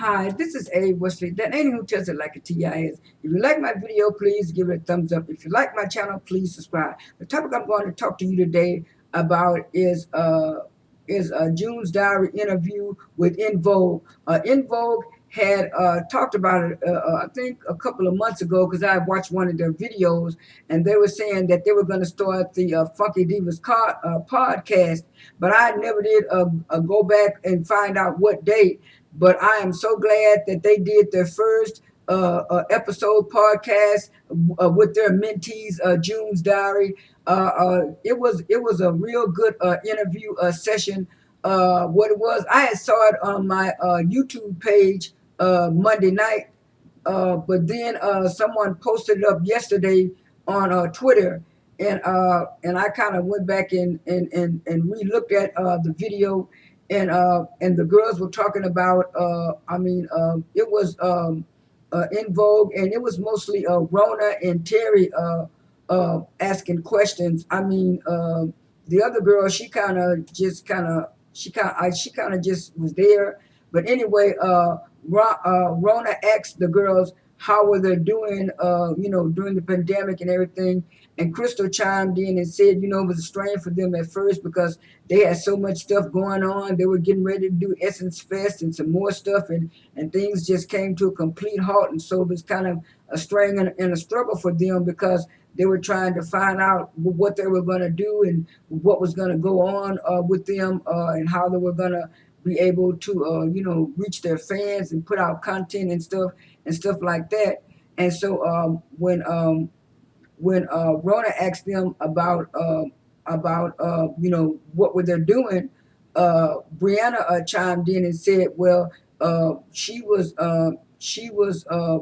Hi, this is A. Wesley. That ain't who tells it like a TI is. If you like my video, please give it a thumbs up. If you like my channel, please subscribe. The topic I'm going to talk to you today about is June's Diary interview with En-Vogue. En-Vogue had talked about it, I think, a couple of months ago because I watched one of their videos, and they were saying that they were going to start the Funky Divas podcast, but I never did go back and find out what date. But I am so glad that they did their first episode podcast with their mentees, June's Diary. It was a real good interview session. What it was, I had saw it on my YouTube page Monday night, but then someone posted it up yesterday on Twitter, and I kind of went back and re-looked at the video, and the girls were talking about. It was En-Vogue, and it was mostly Rona and Terry asking questions. The other girl, she kind of just was there. But anyway, Rona asked the girls how were they doing, during the pandemic and everything. And Crystal chimed in and said, it was a strain for them at first because they had so much stuff going on. They were getting ready to do Essence Fest and some more stuff, and things just came to a complete halt. And so it was kind of a strain and a struggle for them because they were trying to find out what they were going to do and what was going to go on with them, and how they were going to be able to, reach their fans and put out content and stuff like that. And so when Rona asked them about what were they doing, Brianna chimed in and said, well, she was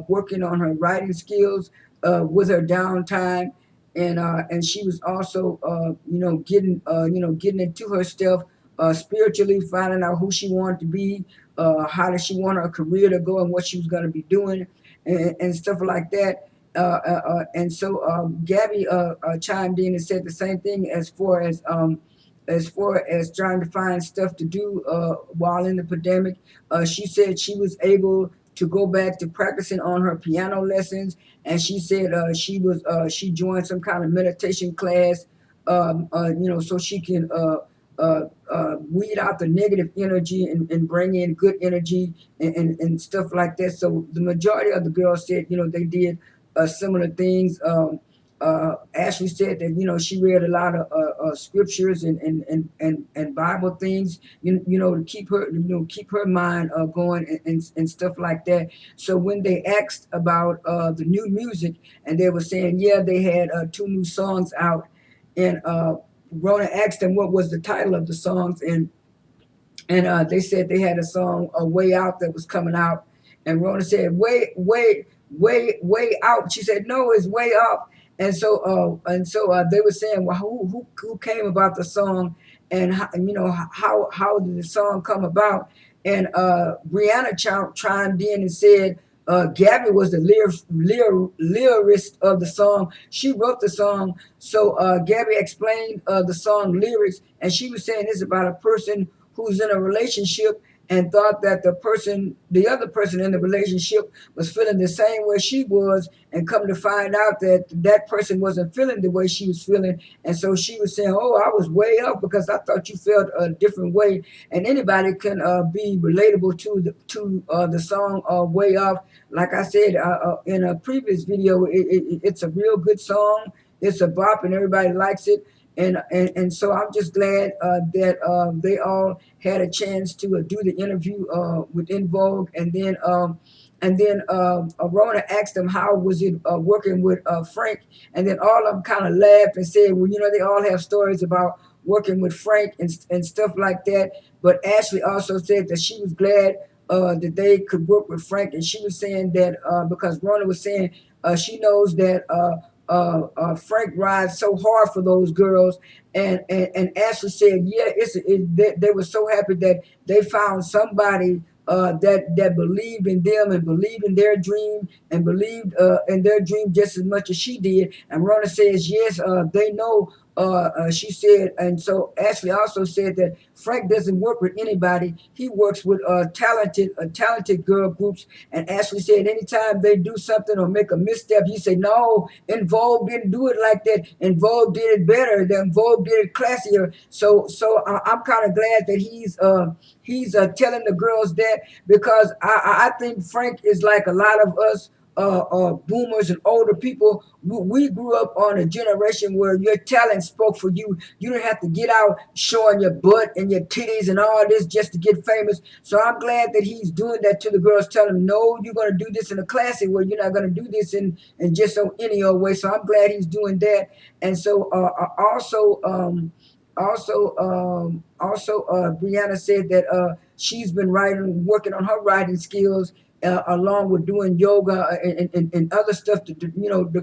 working on her writing skills with her downtime, and she was also getting into her stuff spiritually, finding out who she wanted to be, how did she want her career to go, and what she was going to be doing, and stuff like that. And so Gabby chimed in and said the same thing as far as trying to find stuff to do while in the pandemic. She said she was able to go back to practicing on her piano lessons, and she said she joined some kind of meditation class, so she can weed out the negative energy and bring in good energy and stuff like that. So the majority of the girls said, they did similar things. Ashley said that she read a lot of scriptures and Bible things, to keep her mind going and stuff like that. So when they asked about the new music, and they were saying, yeah, they had two new songs out, and Rona asked them what was the title of the songs, and they said they had a song, "Way Out," that was coming out, and Rona said, Way out." She said, "No, it's way up." And so they were saying, "Well, who came about the song, and how did the song come about?" And Brianna chimed in and said, Gabby was the lyricist of the song. She wrote the song. So Gabby explained the song lyrics, and she was saying it's about a person who's in a relationship and thought that the other person in the relationship was feeling the same way she was, and come to find out that that person wasn't feeling the way she was feeling. And so she was saying, "Oh, I was way up because I thought you felt a different way." And anybody can be relatable to the song "Way Up." Like I said in a previous video, it's a real good song. It's a bop, and everybody likes it. And so I'm just glad that they all had a chance to do the interview with En-Vogue, and then Rona asked them how was it working with Frank, and then all of them kind of laughed and said, well, they all have stories about working with Frank and stuff like that. But Ashley also said that she was glad that they could work with Frank, and she was saying that because Rona was saying she knows that Frank rides so hard for those girls, and Ashley said, yeah, they were so happy that they found somebody that believed in them and believed in their dream and believed in their dream just as much as she did. And Rona says, yes, they know she said, and so Ashley also said that Frank doesn't work with anybody. He works with talented girl groups. And Ashley said, anytime they do something or make a misstep, he said, no, En-Vogue didn't do it like that. En-Vogue did it better. The En-Vogue did it classier. So I'm kind of glad that he's telling the girls that, because I think Frank is like a lot of us boomers and older people. We grew up on a generation where your talent spoke for you. You didn't have to get out showing your butt and your titties and all this just to get famous. So I'm glad that he's doing that to the girls, telling them, no, you're going to do this in a classic way. You're not going to do this in just some any old way. So I'm glad he's doing that. And so Brianna said that she's been working on her writing skills, along with doing yoga and other stuff to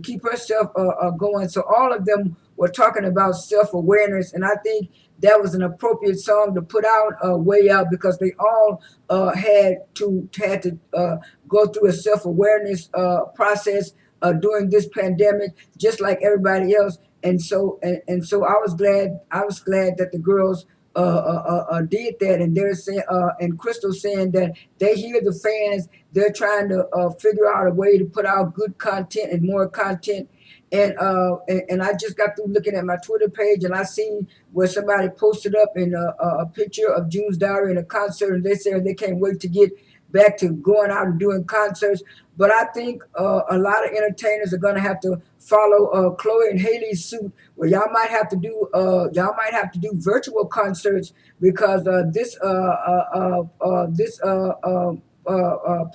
keep herself going. So all of them were talking about self awareness, and I think that was an appropriate song to put out, way out, because they all had to go through a self awareness process during this pandemic, just like everybody else. And so I was glad that the girls did that, and they're saying, and Crystal saying that they hear the fans. They're trying to figure out a way to put out good content and more content. And I just got through looking at my Twitter page, and I seen where somebody posted up in a picture of June's Diary in a concert, and they said they can't wait to get back to going out and doing concerts. But I think a lot of entertainers are gonna have to follow Chloe and Haley's suit, where y'all might have to do virtual concerts, because this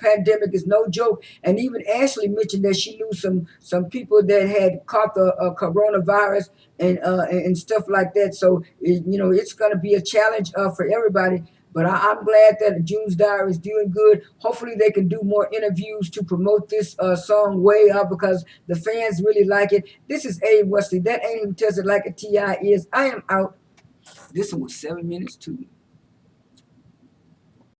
pandemic is no joke. And even Ashley mentioned that she knew some people that had caught the coronavirus and stuff like that. So it's going to be a challenge for everybody. But I'm glad that June's Diary is doing good. Hopefully, they can do more interviews to promote this song way up, because the fans really like it. This is A. Wesley. That ain't who tells it like a Ti is. I am out. This one was 7 minutes too.